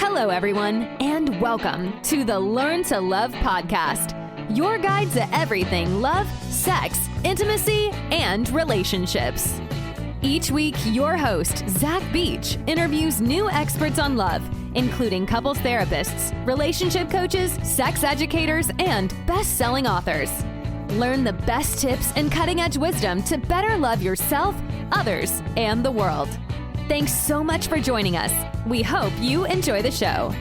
Hello, everyone, and welcome to the Learn to Love podcast, your guide to everything love, sex, intimacy, and relationships. Each week, your host, Zach Beach, interviews new experts on love, including couples therapists, relationship coaches, sex educators, and best-selling authors. Learn the best tips and cutting-edge wisdom to better love yourself, others, and the world. Thanks so much for joining us. We hope you enjoy the show.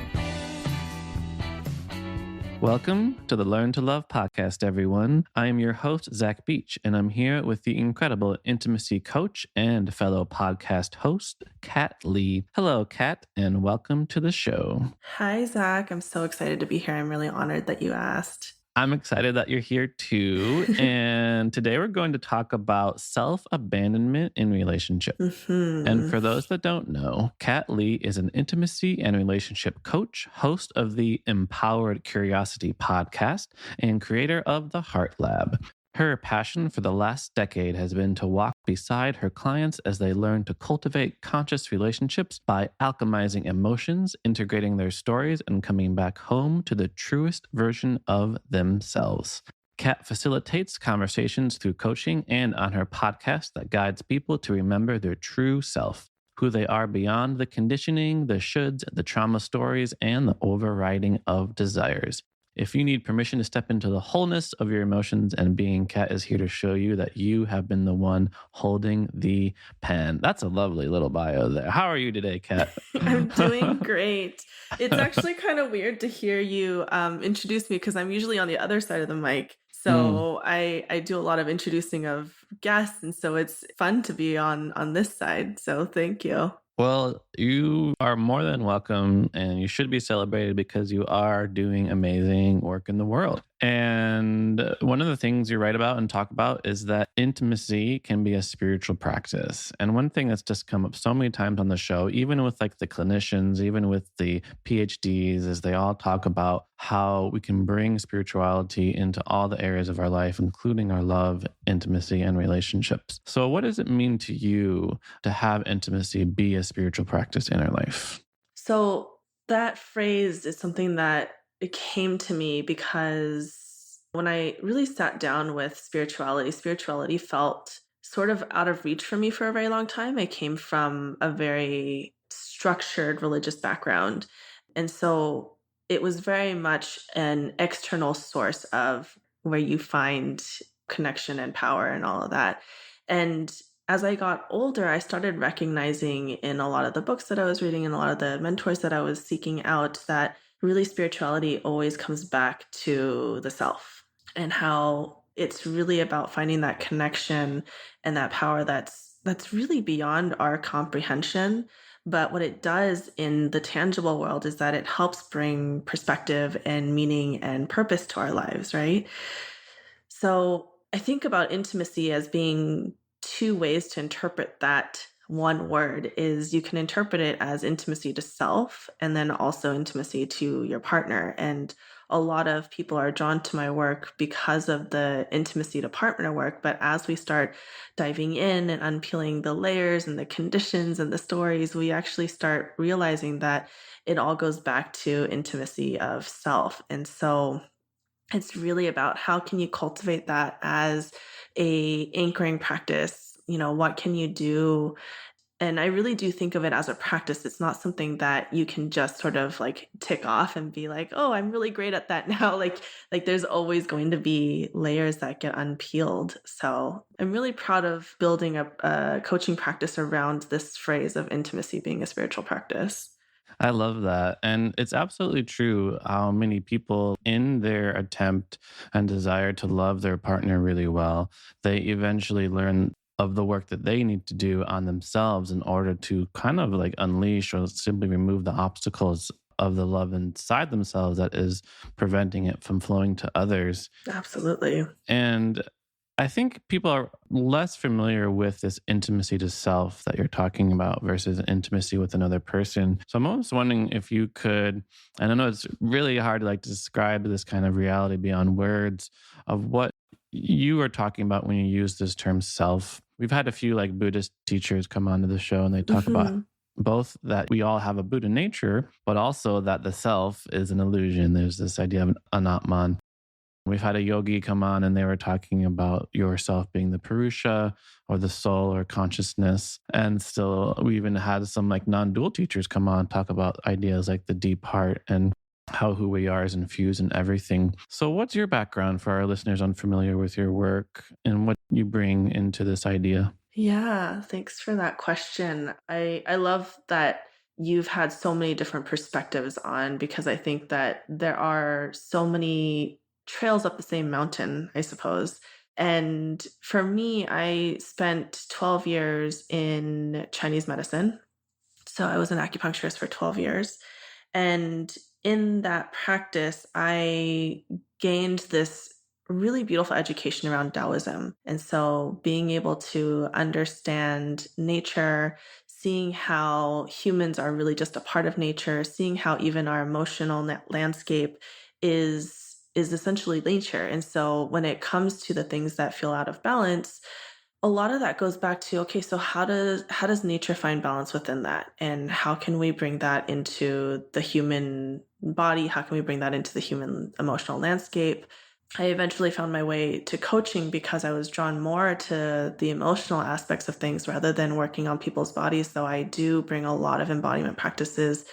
Welcome to the Learn to Love podcast, everyone. I am your host, Zach Beach, and I'm here with the incredible intimacy coach and fellow podcast host, Kathleen Lee. Hello, Kat, and welcome to the show. Hi, Zach. I'm so excited to be here. I'm really honored that you asked. I'm excited that you're here too. And today we're going to talk about self-abandonment in relationships. And for those that don't know, Kat Lee is an intimacy and relationship coach, host of the Empowered Curiosity podcast, and creator of the Heart Lab. Her passion for the last decade has been to walk beside her clients as they learn to cultivate conscious relationships by alchemizing emotions, integrating their stories, and coming back home to the truest version of themselves. Kat facilitates conversations through coaching and on her podcast that guides people to remember their true self, who they are beyond the conditioning, the shoulds, the trauma stories, and the overriding of desires. If you need permission to step into the wholeness of your emotions and being, Kat is here to show you that you have been the one holding the pen. That's a lovely little bio there. How are you today, Kat? I'm doing great. It's actually kind of weird to hear you introduce me because I'm usually on the other side of the mic. So I do a lot of introducing of guests, and so it's fun to be on this side. So thank you. Well, you are more than welcome, and you should be celebrated because you are doing amazing work in the world. And one of the things you write about and talk about is that intimacy can be a spiritual practice. And one thing that's just come up so many times on the show, even with like the clinicians, even with the PhDs, is they all talk about how we can bring spirituality into all the areas of our life, including our love, intimacy, and relationships. So what does it mean to you to have intimacy be a spiritual practice in our life? So that phrase is something that it came to me because when I really sat down with spirituality felt sort of out of reach for me for a very long time. I came from a very structured religious background. And so it was very much an external source of where you find connection and power and all of that. And as I got older, I started recognizing in a lot of the books that I was reading and a lot of the mentors that I was seeking out that really spirituality always comes back to the self and how it's really about finding that connection and that power that's really beyond our comprehension. But what it does in the tangible world is that it helps bring perspective and meaning and purpose to our lives, right? So I think about intimacy as being two ways to interpret that one word. Is you can interpret it as intimacy to self and then also intimacy to your partner. And a lot of people are drawn to my work because of the intimacy to partner work. But as we start diving in and unpeeling the layers and the conditions and the stories, we actually start realizing that it all goes back to intimacy of self. And so it's really about how can you cultivate that as a anchoring practice. What can you do? And I really do think of it as a practice. It's not something that you can just sort of like tick off and be like, oh, I'm really great at that now. Like there's always going to be layers that get unpeeled. So I'm really proud of building a coaching practice around this phrase of intimacy being a spiritual practice. I love that. And it's absolutely true how many people in their attempt and desire to love their partner really well, they eventually learn of the work that they need to do on themselves in order to kind of like unleash or simply remove the obstacles of the love inside themselves that is preventing it from flowing to others. Absolutely. And I think people are less familiar with this intimacy to self that you're talking about versus intimacy with another person. So I'm almost wondering if you could, and I know it's really hard to like describe this kind of reality beyond words of what you are talking about when you use this term self. We've had a few like Buddhist teachers come onto the show and they talk about both that we all have a Buddha nature, but also that the self is an illusion. There's this idea of an anatman. We've had a yogi come on and they were talking about yourself being the Purusha or the soul or consciousness. And still, we even had some like non-dual teachers come on and talk about ideas like the deep heart and how who we are is infused in everything. So what's your background for our listeners unfamiliar with your work and what you bring into this idea? Yeah, thanks for that question. I love that you've had so many different perspectives on, because I think that there are so many trails up the same mountain, I suppose. And for me, I spent 12 years in Chinese medicine. So I was an acupuncturist for 12 years. And in that practice, I gained this really beautiful education around Taoism. And so being able to understand nature, seeing how humans are really just a part of nature, seeing how even our emotional landscape is essentially nature. And so when it comes to the things that feel out of balance, a lot of that goes back to, okay, so how does nature find balance within that? And how can we bring that into the human body? How can we bring that into the human emotional landscape? I eventually found my way to coaching because I was drawn more to the emotional aspects of things rather than working on people's bodies. So I do bring a lot of embodiment practices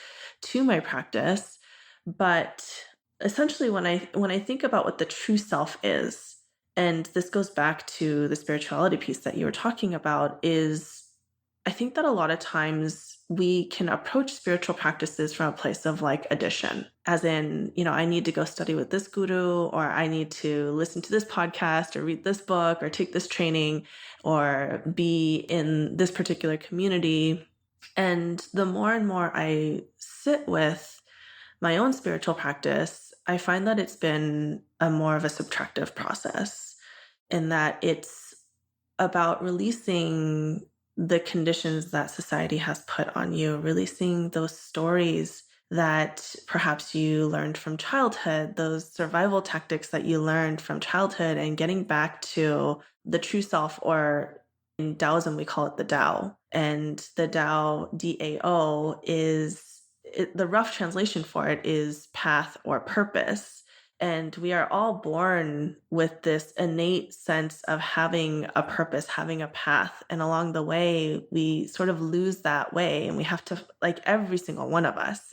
to my practice. But essentially when I think about what the true self is, and this goes back to the spirituality piece that you were talking about, is I think that a lot of times we can approach spiritual practices from a place of like addition, as in, I need to go study with this guru, or I need to listen to this podcast or read this book or take this training or be in this particular community. And the more and more I sit with my own spiritual practice, I find that it's been a more of a subtractive process, in that it's about releasing the conditions that society has put on you, releasing those stories that perhaps you learned from childhood, those survival tactics that you learned from childhood, and getting back to the true self, or in Taoism, we call it the Tao. And the Tao, DAO, the rough translation for it is path or purpose. And we are all born with this innate sense of having a purpose, having a path. And along the way, we sort of lose that way. And we have to, like every single one of us,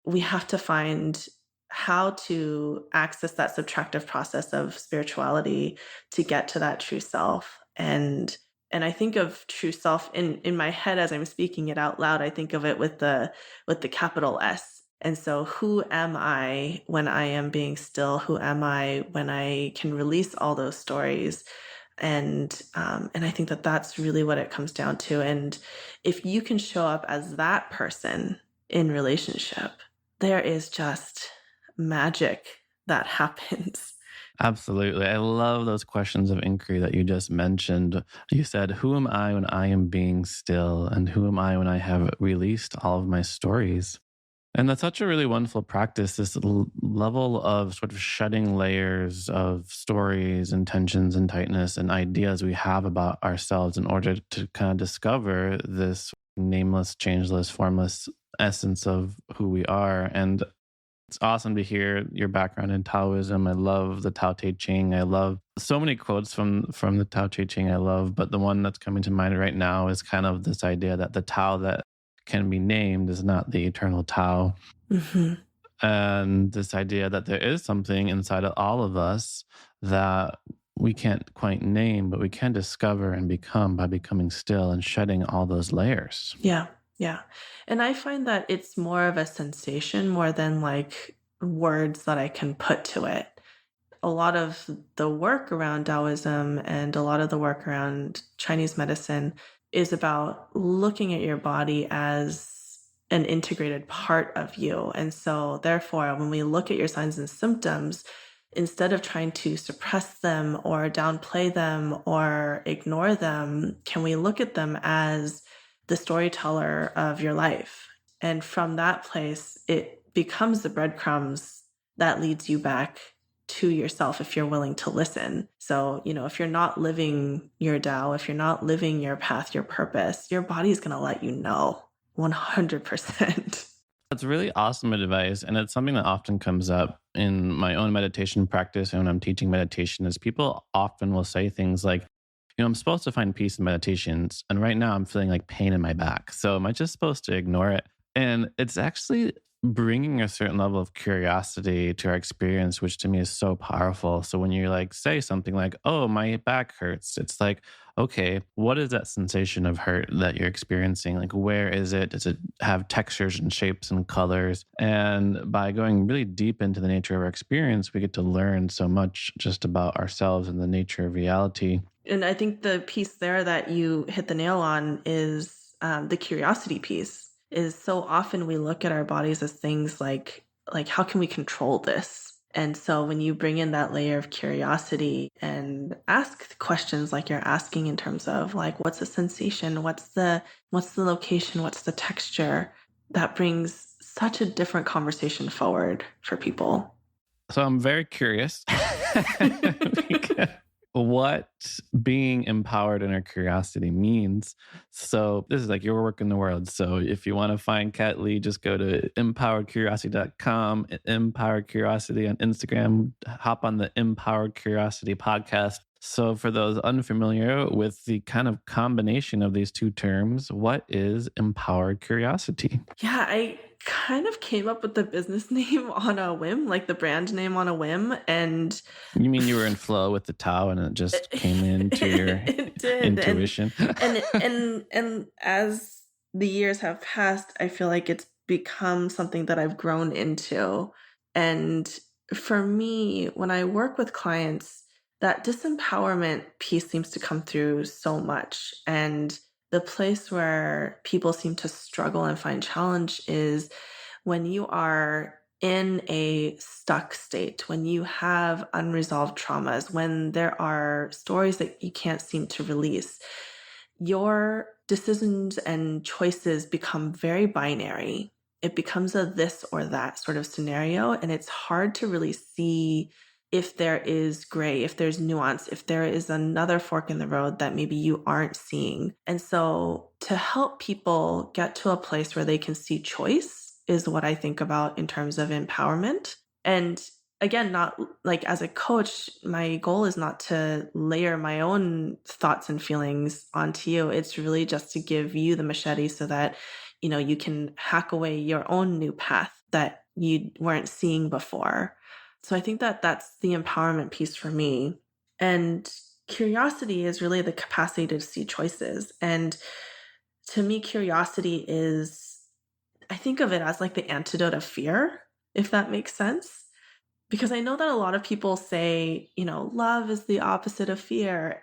we have to find how to access that subtractive process of spirituality to get to that true self. And I think of true self in my head as I'm speaking it out loud. I think of it with the capital S. And so who am I when I am being still? Who am I when I can release all those stories? And I think that that's really what it comes down to. And if you can show up as that person in relationship, there is just magic that happens. Absolutely. I love those questions of inquiry that you just mentioned. You said, who am I when I am being still? And who am I when I have released all of my stories? And that's such a really wonderful practice, this level of sort of shedding layers of stories and tensions and tightness and ideas we have about ourselves in order to kind of discover this nameless, changeless, formless essence of who we are. And it's awesome to hear your background in Taoism. I love the Tao Te Ching. I love so many quotes from the Tao Te Ching I love, but the one that's coming to mind right now is kind of this idea that the Tao that can be named is not the eternal Tao. Mm-hmm. And this idea that there is something inside of all of us that we can't quite name, but we can discover and become by becoming still and shedding all those layers. Yeah. Yeah. And I find that it's more of a sensation more than like words that I can put to it. A lot of the work around Taoism and a lot of the work around Chinese medicine is about looking at your body as an integrated part of you. And so therefore, when we look at your signs and symptoms, instead of trying to suppress them or downplay them or ignore them, can we look at them as the storyteller of your life? And from that place, it becomes the breadcrumbs that leads you back to yourself if you're willing to listen. So, if you're not living your Tao, if you're not living your path, your purpose, your body's going to let you know 100%. That's really awesome advice. And it's something that often comes up in my own meditation practice and when I'm teaching meditation is people often will say things like, I'm supposed to find peace in meditations. And right now I'm feeling like pain in my back. So am I just supposed to ignore it? And it's actually bringing a certain level of curiosity to our experience, which to me is so powerful. So when you like say something like, oh, my back hurts, it's like, okay, what is that sensation of hurt that you're experiencing? Like, where is it? Does it have textures and shapes and colors? And by going really deep into the nature of our experience, we get to learn so much just about ourselves and the nature of reality. And I think the piece there that you hit the nail on is the curiosity piece. Is so often we look at our bodies as things like how can we control this? And so when you bring in that layer of curiosity and ask questions like you're asking in terms of like, what's the sensation? What's the location? What's the texture? That brings such a different conversation forward for people. So I'm very curious because what being empowered in our curiosity means. So this is like your work in the world. So if you want to find Kat Lee, just go to empoweredcuriosity.com, Empowered Curiosity on Instagram, hop on the Empowered Curiosity podcast. So for those unfamiliar with the kind of combination of these two terms, what is empowered curiosity? Yeah, I kind of came up with the business name on a whim, like the brand name on a whim. And you mean you were in flow with the Tao and it just came into your intuition? And as the years have passed, I feel like it's become something that I've grown into. And for me, when I work with clients, that disempowerment piece seems to come through so much. And the place where people seem to struggle and find challenge is when you are in a stuck state, when you have unresolved traumas, when there are stories that you can't seem to release. Your decisions and choices become very binary. It becomes a this or that sort of scenario, and it's hard to really see if there is gray, if there's nuance, if there is another fork in the road that maybe you aren't seeing. And so to help people get to a place where they can see choice is what I think about in terms of empowerment. And again, not like as a coach, my goal is not to layer my own thoughts and feelings onto you. It's really just to give you the machete so that, you can hack away your own new path that you weren't seeing before. So I think that that's the empowerment piece for me. And curiosity is really the capacity to see choices. And to me, curiosity is, I think of it as like the antidote of fear, if that makes sense. Because I know that a lot of people say, love is the opposite of fear.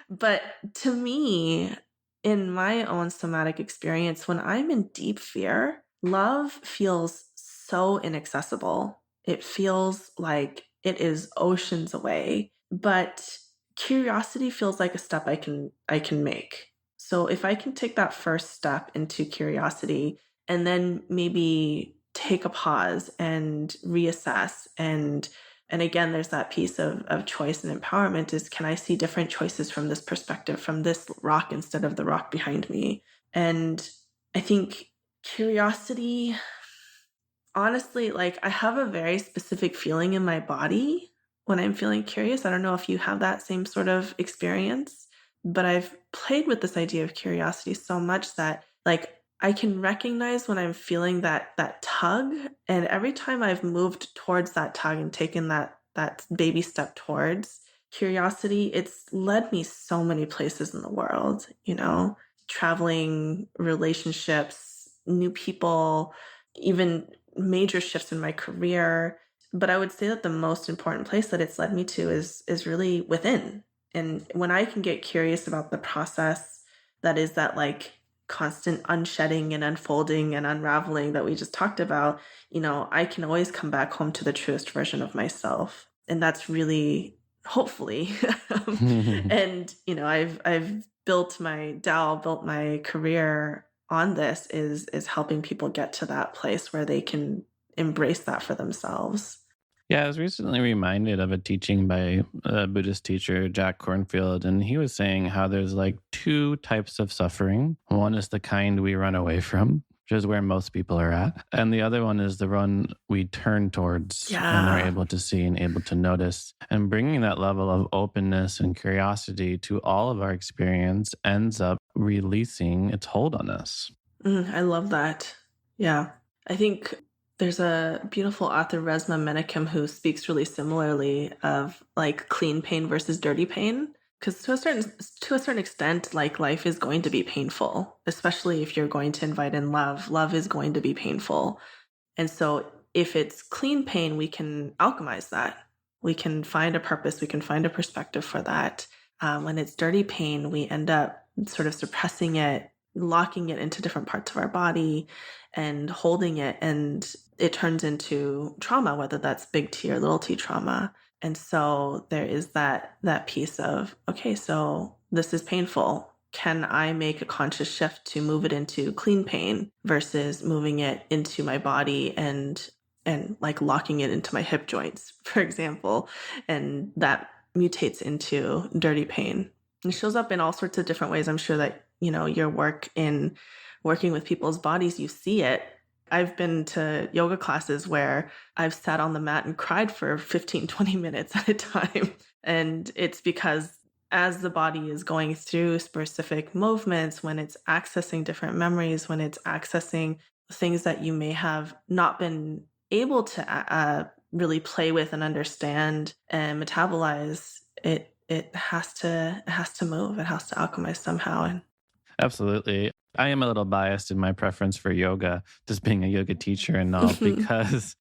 But to me, in my own somatic experience, when I'm in deep fear, love feels so inaccessible. It feels like it is oceans away, but curiosity feels like a step I can make. So if I can take that first step into curiosity and then maybe take a pause and reassess and again, there's that piece of choice and empowerment is, can I see different choices from this perspective, from this rock instead of the rock behind me? And I think curiosity, honestly, like I have a very specific feeling in my body when I'm feeling curious. I don't know if you have that same sort of experience, but I've played with this idea of curiosity so much that like I can recognize when I'm feeling that tug. And every time I've moved towards that tug and taken that baby step towards curiosity, it's led me so many places in the world, traveling, relationships, new people, even major shifts in my career. But I would say that the most important place that it's led me to is really within. And when I can get curious about the process that is that like constant unshedding and unfolding and unraveling that we just talked about, I can always come back home to the truest version of myself. And that's really, hopefully, and, I've built my DAO, built my career on this is helping people get to that place where they can embrace that for themselves. Yeah, I was recently reminded of a teaching by a Buddhist teacher, Jack Kornfield, and he was saying how there's like two types of suffering. One is the kind we run away from, which is where most people are at. And the other one is the one we turn towards and are Yeah. able to see and able to notice. And bringing that level of openness and curiosity to all of our experience ends up releasing its hold on us. I love that. Yeah. I think there's a beautiful author, Resmaa Menakem, who speaks really similarly of like clean pain versus dirty pain. Because to a certain extent, like life is going to be painful, especially if you're going to invite in love. Love is going to be painful. And so if it's clean pain, we can alchemize that. We can find a purpose, we can find a perspective for that. When it's dirty pain, we end up sort of suppressing it, locking it into different parts of our body and holding it. And it turns into trauma, whether that's big T or little t trauma. And so there is that piece of, okay, so this is painful. Can I make a conscious shift to move it into clean pain versus moving it into my body and like locking it into my hip joints, for example, and that mutates into dirty pain. It shows up in all sorts of different ways. I'm sure that, your work in working with people's bodies, you see it. I've been to yoga classes where I've sat on the mat and cried for 15, 20 minutes at a time. And it's because as the body is going through specific movements, when it's accessing different memories, when it's accessing things that you may have not been able to really play with and understand and metabolize, it has to move. It has to alchemize somehow. And Absolutely. I am a little biased in my preference for yoga, just being a yoga teacher and all, because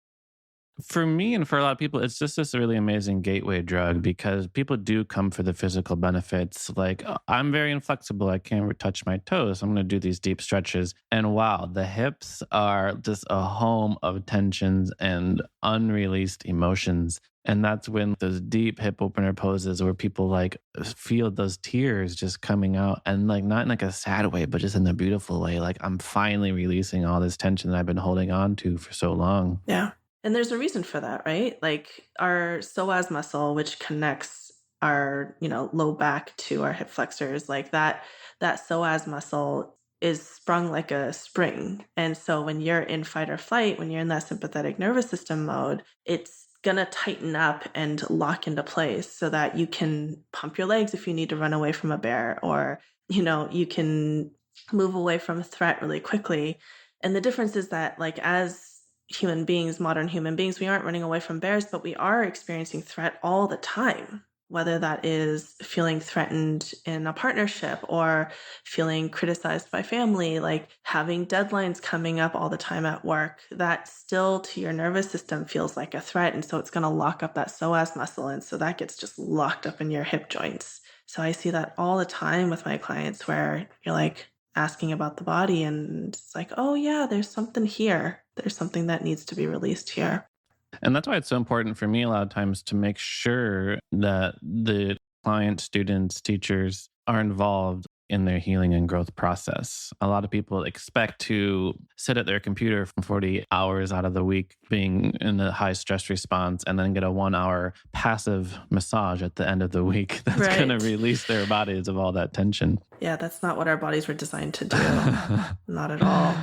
for me and for a lot of people, it's just this really amazing gateway drug because people do come for the physical benefits. Like, I'm very inflexible. I can't touch my toes. I'm going to do these deep stretches. And wow, the hips are just a home of tensions and unreleased emotions. And that's when those deep hip opener poses where people like feel those tears just coming out and like not in like a sad way, but just in a beautiful way. Like I'm finally releasing all this tension that I've been holding on to for so long. yeah. And there's a reason for that, right? Like our psoas muscle, which connects our, low back to our hip flexors, like that psoas muscle is sprung like a spring. And so when you're in fight or flight, when you're in that sympathetic nervous system mode, it's going to tighten up and lock into place so that you can pump your legs if you need to run away from a bear, or, you can move away from a threat really quickly. And the difference is that, like, as human beings, modern human beings, we aren't running away from bears, but we are experiencing threat all the time, whether that is feeling threatened in a partnership or feeling criticized by family, like having deadlines coming up all the time at work. That still to your nervous system feels like a threat. And so it's going to lock up that psoas muscle. And so that gets just locked up in your hip joints. So I see that all the time with my clients where you're like asking about the body and it's like, oh yeah, there's something here. There's something that needs to be released here. And that's why it's so important for me a lot of times to make sure that the clients, students, teachers are involved in their healing and growth process. A lot of people expect to sit at their computer for 40 hours out of the week being in a high stress response and then get a 1 hour passive massage at the end of the week that's going to release their bodies of all that tension. Yeah, that's not what our bodies were designed to do. Not at all.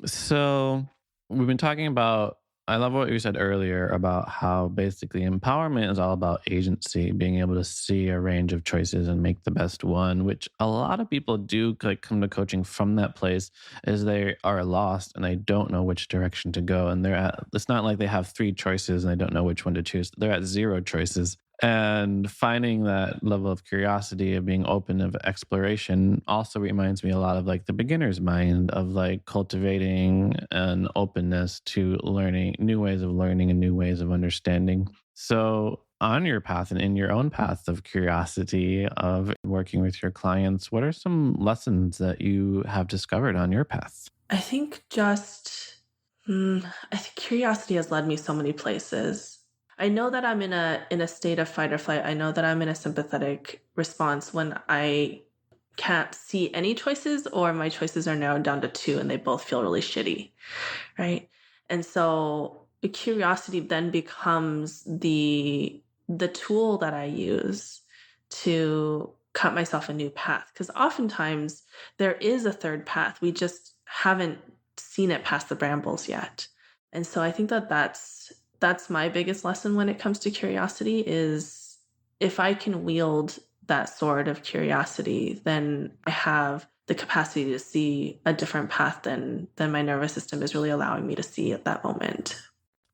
So we've been talking about, I love what you said earlier about how basically empowerment is all about agency, being able to see a range of choices and make the best one, which a lot of people do like come to coaching from that place is they are lost and they don't know which direction to go. And it's not like they have 3 choices and they don't know which one to choose. They're at 0 choices. And finding that level of curiosity, of being open, of exploration also reminds me a lot of like the beginner's mind of like cultivating an openness to learning, new ways of learning and new ways of understanding. So on your path and in your own path of curiosity, of working with your clients, what are some lessons that you have discovered on your path? I think curiosity has led me so many places. I know that I'm in a state of fight or flight. I know that I'm in a sympathetic response when I can't see any choices or my choices are narrowed down to 2 and they both feel really shitty, right? And so curiosity then becomes the tool that I use to cut myself a new path. Because oftentimes there is a third path. We just haven't seen it past the brambles yet. And so I think that that's my biggest lesson when it comes to curiosity is if I can wield that sword of curiosity, then I have the capacity to see a different path than my nervous system is really allowing me to see at that moment.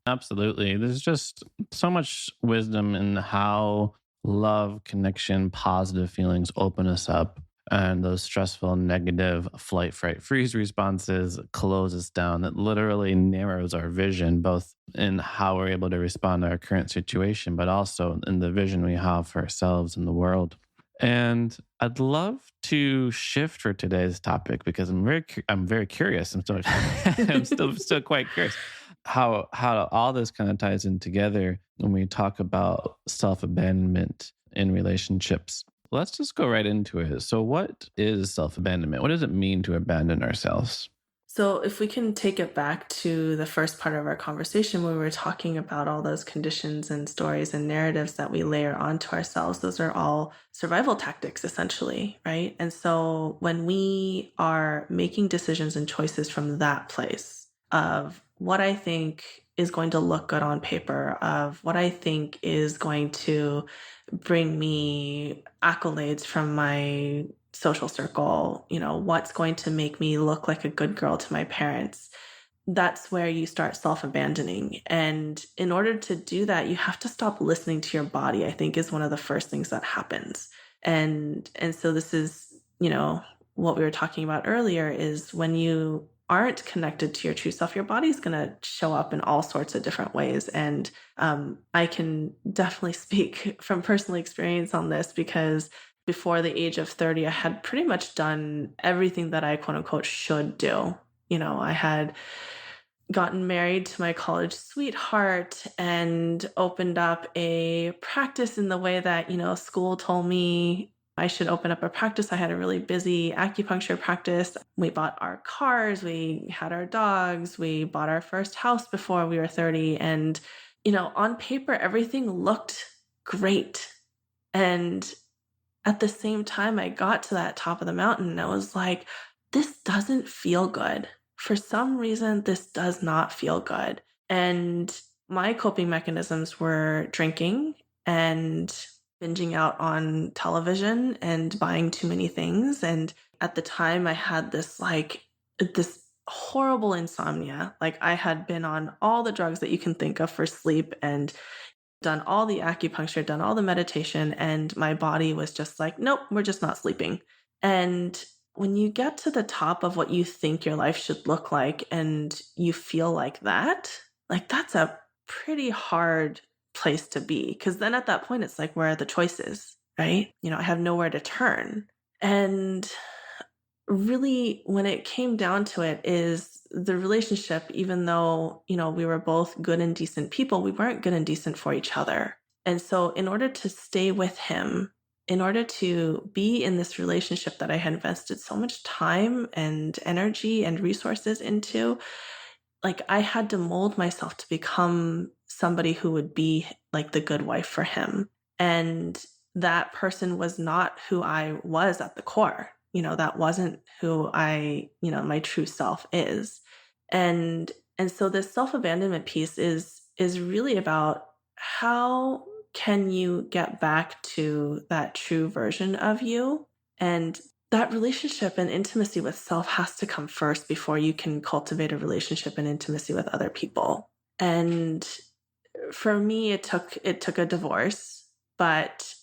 Absolutely. There's just so much wisdom in how love, connection, positive feelings open us up. And those stressful, negative flight, fright, freeze responses close us down. It literally narrows our vision, both in how we're able to respond to our current situation, but also in the vision we have for ourselves and the world. And I'd love to shift for today's topic because I'm very curious. I'm still quite curious how all this kind of ties in together when we talk about self-abandonment in relationships. Let's just go right into it. So what is self-abandonment? What does it mean to abandon ourselves? So, if we can take it back to the first part of our conversation where we were talking about all those conditions and stories and narratives that we layer onto ourselves, those are all survival tactics, essentially, right? And so, when we are making decisions and choices from that place of what I think is going to look good on paper, of what I think is going to bring me accolades from my social circle, what's going to make me look like a good girl to my parents. That's where you start self-abandoning. And in order to do that, you have to stop listening to your body, I think is one of the first things that happens. And so this is, what we were talking about earlier is when you aren't connected to your true self, your body's going to show up in all sorts of different ways. And I can definitely speak from personal experience on this because before the age of 30, I had pretty much done everything that I quote unquote should do. I had gotten married to my college sweetheart and opened up a practice in the way that, school told me I should open up a practice. I had a really busy acupuncture practice. We bought our cars, we had our dogs, we bought our first house before we were 30. And, on paper, everything looked great. And at the same time, I got to that top of the mountain and I was like, this doesn't feel good. For some reason, this does not feel good. And my coping mechanisms were drinking and binging out on television and buying too many things. And at the time, I had this horrible insomnia. Like I had been on all the drugs that you can think of for sleep and done all the acupuncture, done all the meditation, and my body was just like, nope, we're just not sleeping. And when you get to the top of what you think your life should look like and you feel like that's a pretty hard place to be. Because then at that point, it's like, where are the choices, right? I have nowhere to turn. And really, when it came down to it, is the relationship, even though, we were both good and decent people, we weren't good and decent for each other. And so in order to stay with him, in order to be in this relationship that I had invested so much time and energy and resources into, like I had to mold myself to become somebody who would be like the good wife for him. And that person was not who I was at the core. That wasn't who my true self is. And so this self-abandonment piece is really about how can you get back to that true version of you? And that relationship and intimacy with self has to come first before you can cultivate a relationship and intimacy with other people. And for me, it took a divorce, but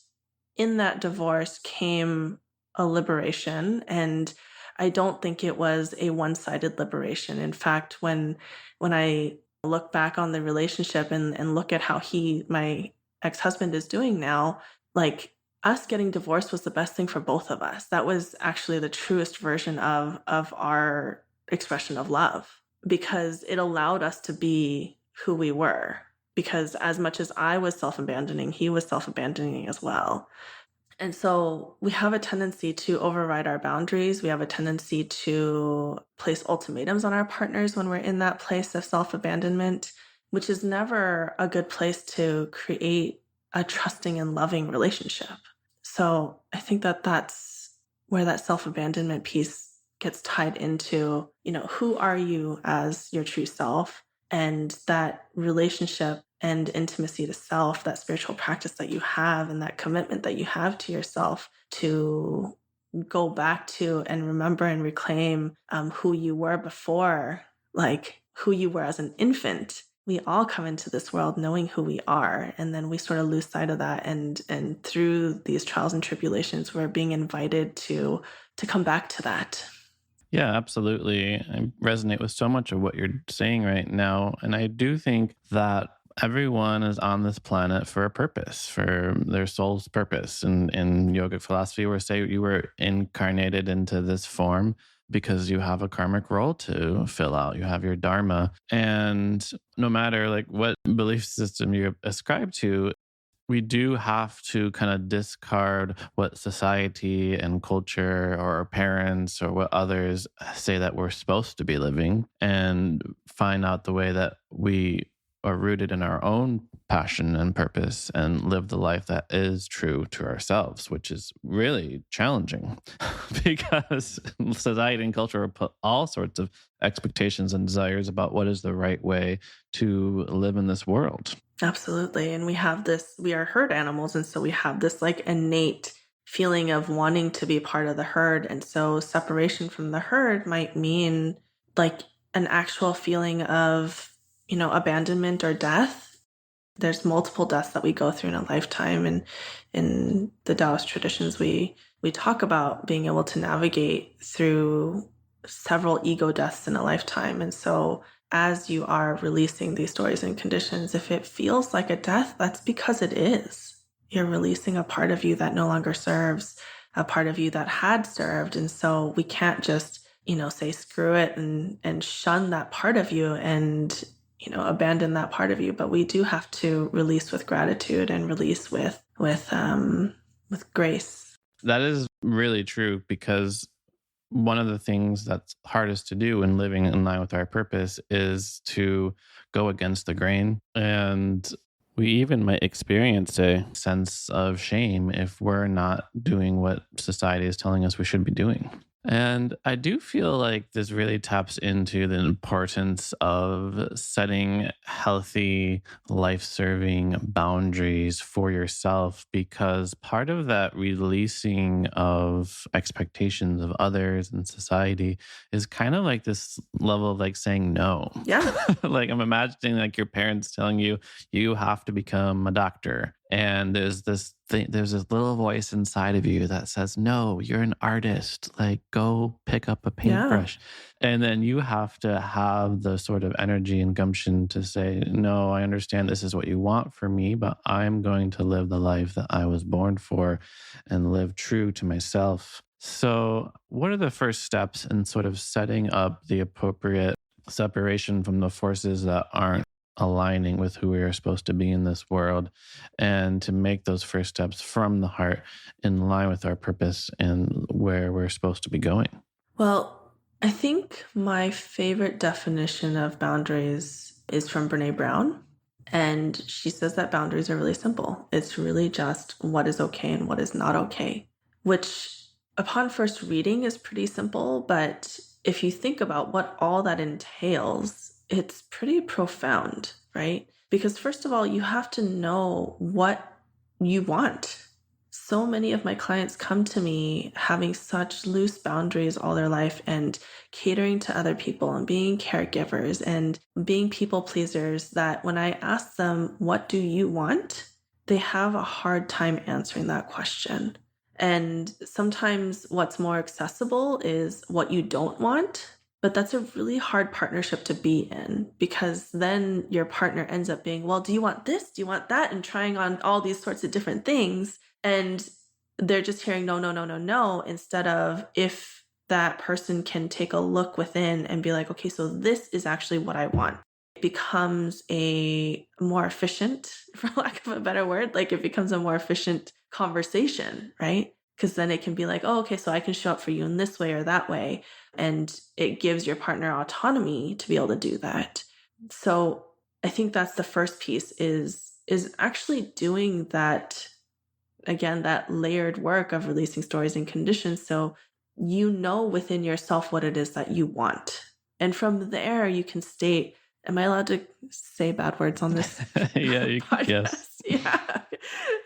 in that divorce came a liberation. And I don't think it was a one-sided liberation. In fact, when I look back on the relationship and look at how my ex-husband is doing now, like us getting divorced was the best thing for both of us. That was actually the truest version of our expression of love, because it allowed us to be who we were. Because as much as I was self-abandoning, he was self-abandoning as well. And so we have a tendency to override our boundaries. We have a tendency to place ultimatums on our partners when we're in that place of self-abandonment. which is never a good place to create a trusting and loving relationship. So I think that that's where that self-abandonment piece gets tied into, who are you as your true self? And that relationship and intimacy to self, that spiritual practice that you have and that commitment that you have to yourself to go back to and remember and reclaim who you were before, like who you were as an infant. We all come into this world knowing who we are, and then we sort of lose sight of that. And through these trials and tribulations, we're being invited to come back to that. Yeah, absolutely. I resonate with so much of what you're saying right now. And I do think that everyone is on this planet for a purpose, for their soul's purpose. And in yogic philosophy, we say you were incarnated into this form because you have a karmic role to fill out. You have your dharma. And no matter like what belief system you ascribe to, we do have to kind of discard what society and culture or our parents or what others say that we're supposed to be living and find out the way that we are rooted in our own passion and purpose and live the life that is true to ourselves, which is really challenging because society and culture will put all sorts of expectations and desires about what is the right way to live in this world. Absolutely. And we are herd animals. And so we have this like innate feeling of wanting to be part of the herd. And so separation from the herd might mean like an actual feeling of, abandonment or death. There's multiple deaths that we go through in a lifetime. And in the Taoist traditions, we talk about being able to navigate through several ego deaths in a lifetime. And so as you are releasing these stories and conditions, if it feels like a death, that's because it is. You're releasing a part of you that no longer serves, a part of you that had served. And so we can't just, say screw it and shun that part of you and, abandon that part of you. But we do have to release with gratitude and release with grace. That is really true because one of the things that's hardest to do in living in line with our purpose is to go against the grain. And we even might experience a sense of shame if we're not doing what society is telling us we should be doing. And I do feel like this really taps into the importance of setting healthy, life-serving boundaries for yourself, because part of that releasing of expectations of others and society is kind of like this level of like saying no. Yeah. Like I'm imagining like your parents telling you, you have to become a doctor. And there's this little voice inside of you that says, no, you're an artist. Like, go pick up a paintbrush. Yeah. And then you have to have the sort of energy and gumption to say, no, I understand this is what you want for me, but I'm going to live the life that I was born for and live true to myself. So what are the first steps in sort of setting up the appropriate separation from the forces that aren't aligning with who we are supposed to be in this world, and to make those first steps from the heart in line with our purpose and where we're supposed to be going? Well, I think my favorite definition of boundaries is from Brene Brown. And she says that boundaries are really simple. It's really just what is okay and what is not okay, which upon first reading is pretty simple. But if you think about what all that entails, it's pretty profound, right? Because first of all, you have to know what you want. So many of my clients come to me having such loose boundaries all their life and catering to other people and being caregivers and being people pleasers that when I ask them, what do you want? They have a hard time answering that question. And sometimes what's more accessible is what you don't want. But that's a really hard partnership to be in, because then your partner ends up being, well, do you want this? Do you want that? And trying on all these sorts of different things. And they're just hearing no, no, no, no, no, instead of if that person can take a look within and be like, okay, so this is actually what I want. It becomes a more efficient, for lack of a better word, like it becomes a more efficient conversation, right? Because then it can be like, oh, okay, so I can show up for you in this way or that way. And it gives your partner autonomy to be able to do that. So I think that's the first piece is actually doing that, again, that layered work of releasing stories and conditions. So you know within yourself what it is that you want. And from there, you can state, am I allowed to say bad words on this podcast? Yes. Yeah.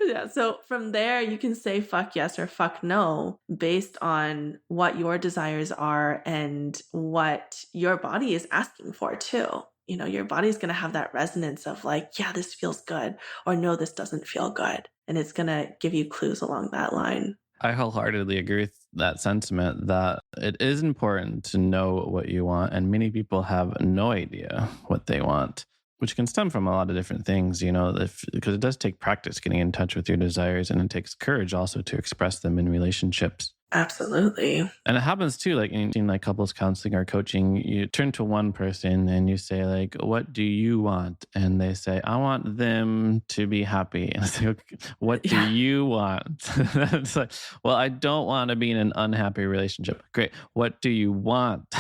Yeah. So from there, you can say fuck yes or fuck no based on what your desires are and what your body is asking for too. You know, your body's going to have that resonance of like, yeah, this feels good, or no, this doesn't feel good. And it's going to give you clues along that line. I wholeheartedly agree with that sentiment that it is important to know what you want. And many people have no idea what they want, which can stem from a lot of different things, you know, because it does take practice getting in touch with your desires, and it takes courage also to express them in relationships. Absolutely. And it happens too, like in like couples counseling or coaching, you turn to one person and you say like, what do you want? And they say, I want them to be happy. And I say, okay, what do you want? It's like, well, I don't want to be in an unhappy relationship. Great. What do you want?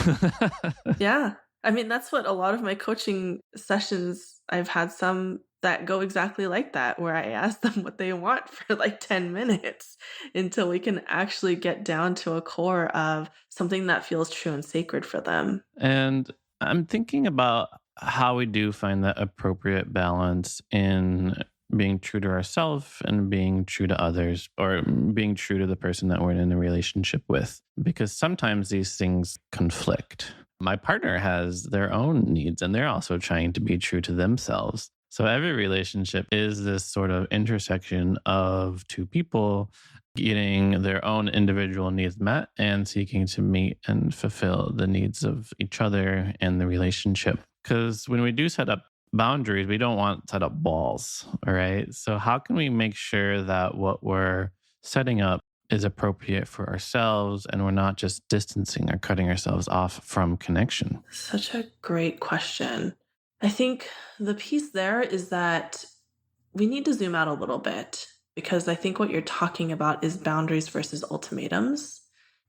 Yeah. I mean, that's what a lot of my coaching sessions, I've had some that go exactly like that, where I ask them what they want for like 10 minutes until we can actually get down to a core of something that feels true and sacred for them. And I'm thinking about how we do find that appropriate balance in being true to ourselves and being true to others, or being true to the person that we're in a relationship with, because sometimes these things conflict. My partner has their own needs and they're also trying to be true to themselves. So every relationship is this sort of intersection of two people getting their own individual needs met and seeking to meet and fulfill the needs of each other and the relationship. Because when we do set up boundaries, we don't want to set up walls, all right? So how can we make sure that what we're setting up is appropriate for ourselves and we're not just distancing or cutting ourselves off from connection? Such a great question. I think the piece there is that we need to zoom out a little bit, because I think what you're talking about is boundaries versus ultimatums.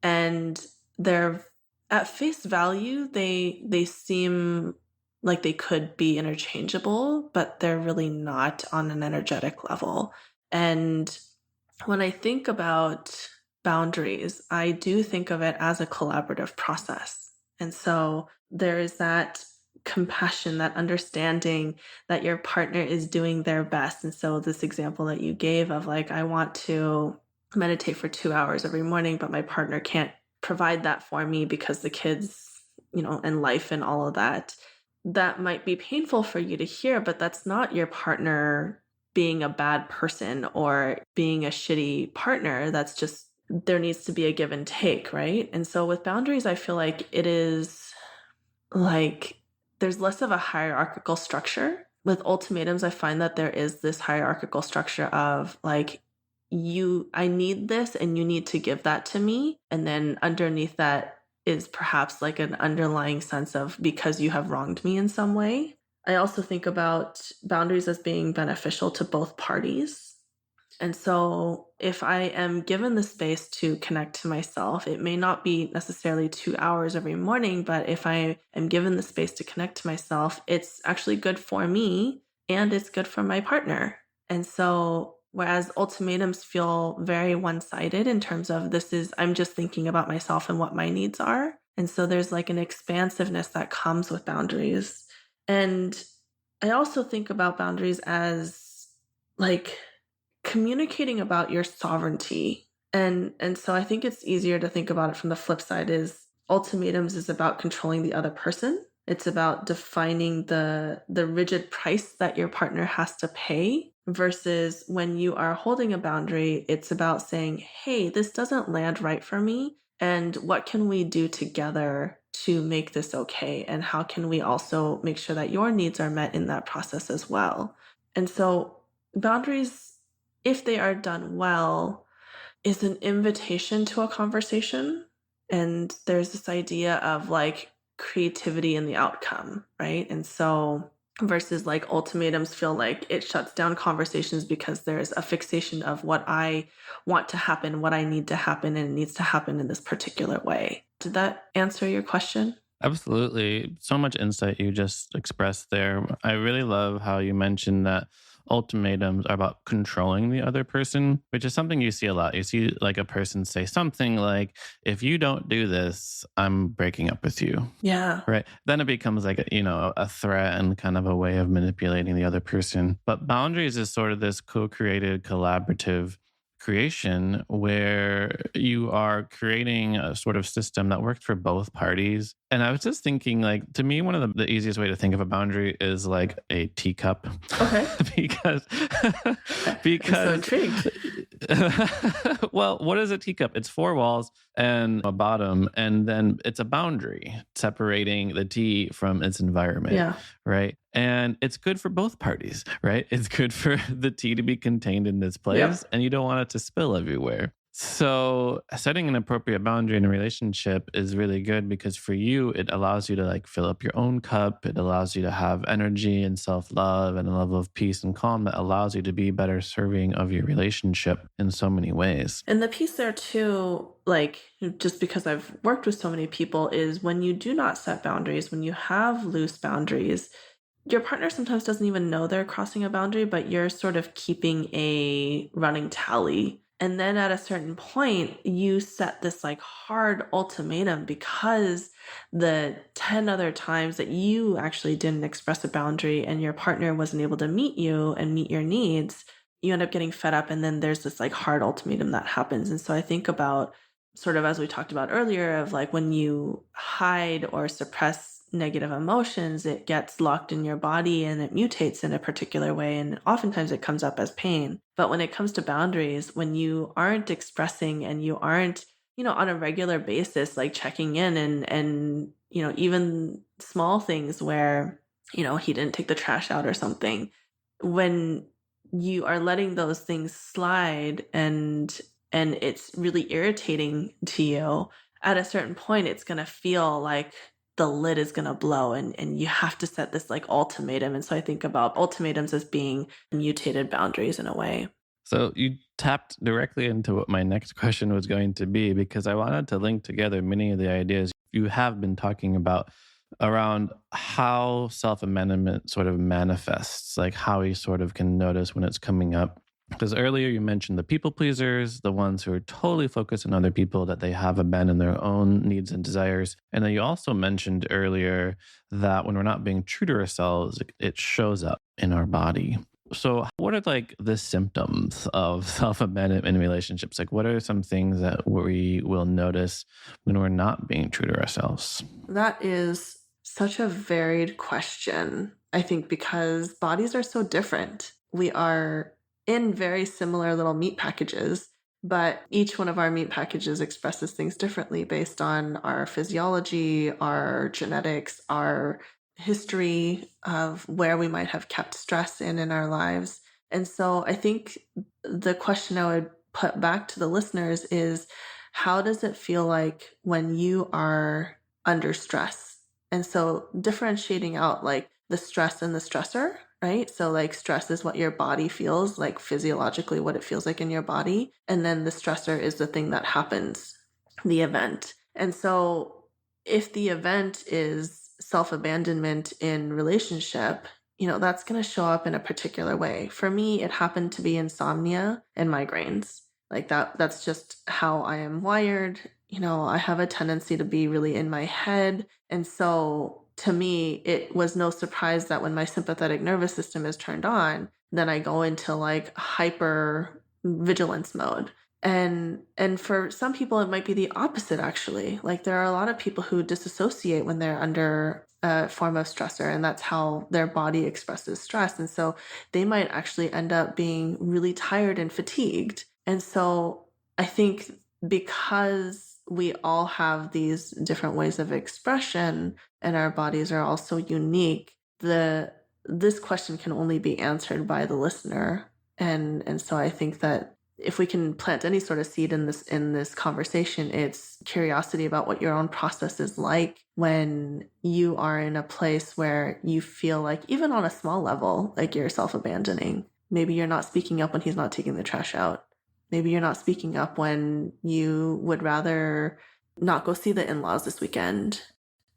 And they're at face value, they seem like they could be interchangeable, but they're really not on an energetic level. And when I think about boundaries, I do think of it as a collaborative process. And so there is that compassion, that understanding that your partner is doing their best. And so this example that you gave of like, I want to meditate for 2 hours every morning, but my partner can't provide that for me because the kids, you know, and life and all of that, that might be painful for you to hear, but that's not your partner being a bad person or being a shitty partner. That's just, there needs to be a give and take, right? And so with boundaries, I feel like it is like there's less of a hierarchical structure. With ultimatums, I find that there is this hierarchical structure of like, I need this and you need to give that to me. And then underneath that is perhaps like an underlying sense of because you have wronged me in some way. I also think about boundaries as being beneficial to both parties. And so if I am given the space to connect to myself, it may not be necessarily 2 hours every morning, but if I am given the space to connect to myself, it's actually good for me and it's good for my partner. And so whereas ultimatums feel very one-sided in terms of I'm just thinking about myself and what my needs are. And so there's like an expansiveness that comes with boundaries. And I also think about boundaries as like communicating about your sovereignty. And so I think it's easier to think about it from the flip side is ultimatums is about controlling the other person. It's about defining the rigid price that your partner has to pay, versus when you are holding a boundary, it's about saying, hey, this doesn't land right for me. And what can we do together to make this okay? And how can we also make sure that your needs are met in that process as well? And so boundaries, if they are done well, is an invitation to a conversation. And there's this idea of like creativity in the outcome, right? And so versus like ultimatums feel like it shuts down conversations because there's a fixation of what I want to happen, what I need to happen, and it needs to happen in this particular way. Did that answer your question? Absolutely. So much insight you just expressed there. I really love how you mentioned that ultimatums are about controlling the other person, which is something you see a lot. You see like a person say something like, if you don't do this, I'm breaking up with you. Yeah. Right. Then it becomes like, a threat and kind of a way of manipulating the other person. But boundaries is sort of this co-created collaborative creation where you are creating a sort of system that works for both parties. And I was just thinking, like, to me, one of the easiest way to think of a boundary is like a teacup. Okay. because I'm so intrigued. well, what is a teacup? It's four walls and a bottom, and then it's a boundary separating the tea from its environment. Yeah. Right. And it's good for both parties, right? It's good for the tea to be contained in this place, Yep. and you don't want it to spill everywhere. So setting an appropriate boundary in a relationship is really good because for you, it allows you to like fill up your own cup. It allows you to have energy and self-love and a level of peace and calm that allows you to be better serving of your relationship in so many ways. And the piece there too, like just because I've worked with so many people, is when you do not set boundaries, when you have loose boundaries, your partner sometimes doesn't even know they're crossing a boundary, but you're sort of keeping a running tally. And then at a certain point, you set this like hard ultimatum because the 10 other times that you actually didn't express a boundary and your partner wasn't able to meet you and meet your needs, you end up getting fed up. And then there's this like hard ultimatum that happens. And so I think about sort of as we talked about earlier of like when you hide or suppress negative emotions, it gets locked in your body and it mutates in a particular way. And oftentimes it comes up as pain. But when it comes to boundaries, when you aren't expressing and you aren't, on a regular basis, like checking in and, even small things where, he didn't take the trash out or something, when you are letting those things slide and it's really irritating to you, at a certain point, it's going to feel like the lid is going to blow and you have to set this like ultimatum. And so I think about ultimatums as being mutated boundaries in a way. So you tapped directly into what my next question was going to be because I wanted to link together many of the ideas you have been talking about around how self-abandonment sort of manifests, like how we sort of can notice when it's coming up. Because earlier you mentioned the people pleasers, the ones who are totally focused on other people, that they have abandoned their own needs and desires. And then you also mentioned earlier that when we're not being true to ourselves, it shows up in our body. So what are like the symptoms of self-abandonment in relationships? Like what are some things that we will notice when we're not being true to ourselves? That is such a varied question, I think, because bodies are so different. We are in very similar little meat packages, but each one of our meat packages expresses things differently based on our physiology, our genetics, our history of where we might have kept stress in our lives. And so I think the question I would put back to the listeners is, how does it feel like when you are under stress? And so differentiating out like the stress and the stressor, right? So like stress is what your body feels like physiologically, what it feels like in your body. And then the stressor is the thing that happens, the event. And so if the event is self-abandonment in relationship, that's going to show up in a particular way. For me, it happened to be insomnia and migraines. Like that's just how I am wired. I have a tendency to be really in my head. And so to me, it was no surprise that when my sympathetic nervous system is turned on, then I go into like hyper vigilance mode. And for some people, it might be the opposite, actually. Like there are a lot of people who disassociate when they're under a form of stressor, and that's how their body expresses stress. And so they might actually end up being really tired and fatigued. And so I think because we all have these different ways of expression and our bodies are all so unique, this question can only be answered by the listener. And so I think that if we can plant any sort of seed in this conversation, it's curiosity about what your own process is like when you are in a place where you feel like, even on a small level, like you're self-abandoning. Maybe you're not speaking up when he's not taking the trash out. Maybe you're not speaking up when you would rather not go see the in-laws this weekend.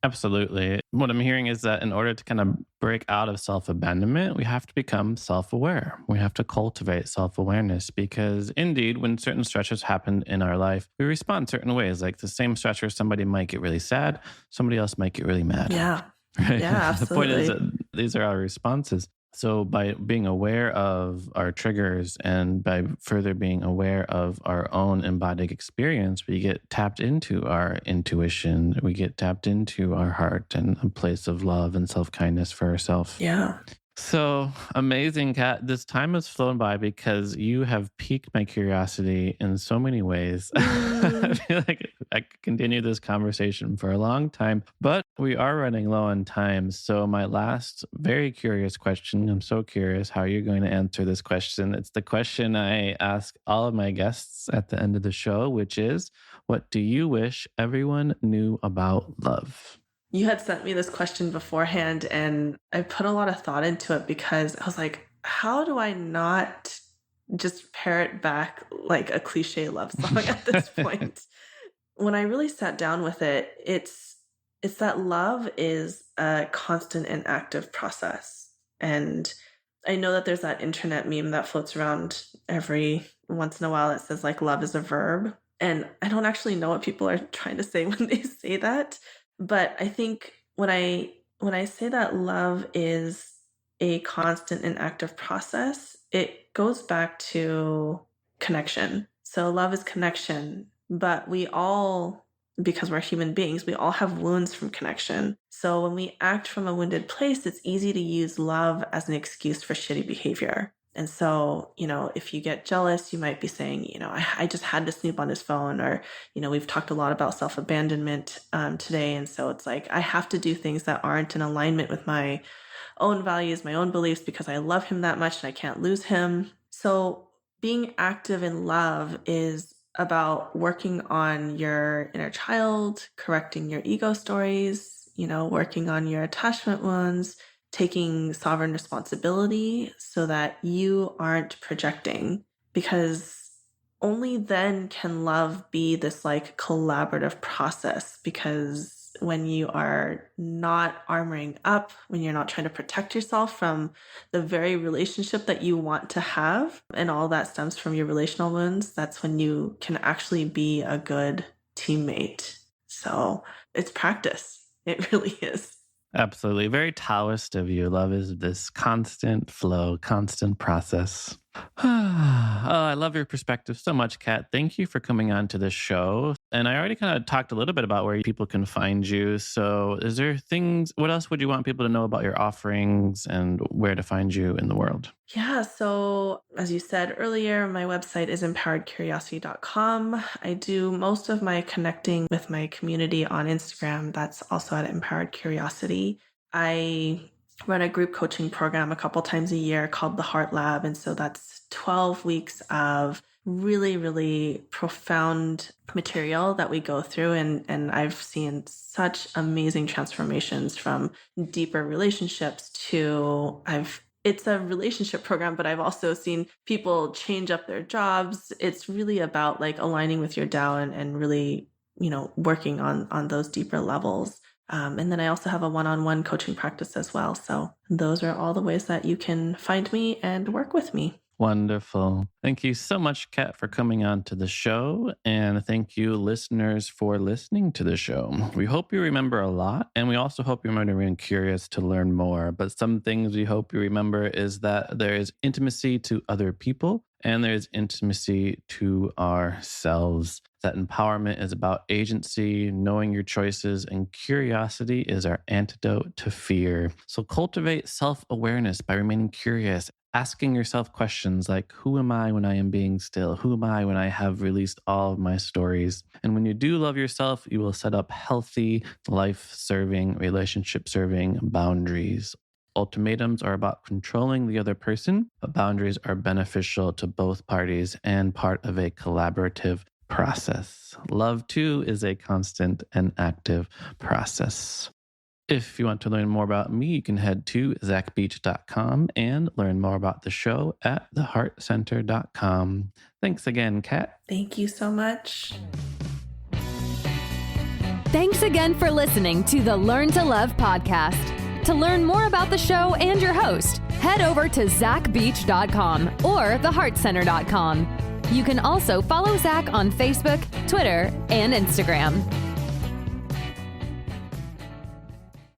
Absolutely. What I'm hearing is that in order to kind of break out of self-abandonment, we have to become self-aware. We have to cultivate self-awareness because indeed, when certain stretches happen in our life, we respond certain ways. Like the same stretcher, somebody might get really sad, somebody else might get really mad. Yeah. Right? Yeah, The point is absolutely. that these are our responses. So by being aware of our triggers and by further being aware of our own embodied experience, we get tapped into our intuition. We get tapped into our heart and a place of love and self-kindness for ourselves. Yeah. So amazing, Kat. This time has flown by because you have piqued my curiosity in so many ways. I feel like I could continue this conversation for a long time, but we are running low on time. So, my last very curious question, I'm so curious how you're going to answer this question. It's the question I ask all of my guests at the end of the show, which is, what do you wish everyone knew about love? You had sent me this question beforehand, and I put a lot of thought into it because I was like, how do I not just parrot back like a cliche love song at this point? When I really sat down with it, it's that love is a constant and active process. And I know that there's that internet meme that floats around every once in a while that says like love is a verb. And I don't actually know what people are trying to say when they say that. But I think when I say that love is a constant and active process, it goes back to connection. So love is connection, but we all, because we're human beings, we all have wounds from connection. So when we act from a wounded place, it's easy to use love as an excuse for shitty behavior. And so, if you get jealous, you might be saying, I just had to snoop on his phone, or, we've talked a lot about self-abandonment today. And so it's like, I have to do things that aren't in alignment with my own values, my own beliefs, because I love him that much and I can't lose him. So being active in love is about working on your inner child, correcting your ego stories, working on your attachment wounds, taking sovereign responsibility so that you aren't projecting, because only then can love be this like collaborative process. Because when you are not armoring up, when you're not trying to protect yourself from the very relationship that you want to have, and all that stems from your relational wounds, that's when you can actually be a good teammate. So it's practice. It really is. Absolutely. Very Taoist of you. Love is this constant flow, constant process. Oh, I love your perspective so much, Kat. Thank you for coming on to this show. And I already kind of talked a little bit about where people can find you. So is there what else would you want people to know about your offerings and where to find you in the world? Yeah, so as you said earlier, my website is empoweredcuriosity.com. I do most of my connecting with my community on Instagram. That's also at Empowered Curiosity. I run a group coaching program a couple times a year called the Heart Lab. And so that's 12 weeks of really, really profound material that we go through. And I've seen such amazing transformations, from deeper relationships to it's a relationship program, but I've also seen people change up their jobs. It's really about like aligning with your Tao and really, working on those deeper levels. And then I also have a one-on-one coaching practice as well. So those are all the ways that you can find me and work with me. Wonderful. Thank you so much, Kat, for coming on to the show. And thank you, listeners, for listening to the show. We hope you remember a lot. And we also hope you remain curious to learn more. But some things we hope you remember is that there is intimacy to other people and there's intimacy to ourselves. That empowerment is about agency, knowing your choices, and curiosity is our antidote to fear. So cultivate self-awareness by remaining curious, asking yourself questions like, who am I when I am being still? Who am I when I have released all of my stories? And when you do love yourself, you will set up healthy, life-serving, relationship-serving boundaries. Ultimatums are about controlling the other person, but boundaries are beneficial to both parties and part of a collaborative process. Love, too, is a constant and active process. If you want to learn more about me, you can head to zachbeach.com and learn more about the show at theheartcenter.com. Thanks again, Kat. Thank you so much. Thanks again for listening to the Learn to Love podcast. To learn more about the show and your host, head over to zachbeach.com or theheartcenter.com. You can also follow Zach on Facebook, Twitter, and Instagram.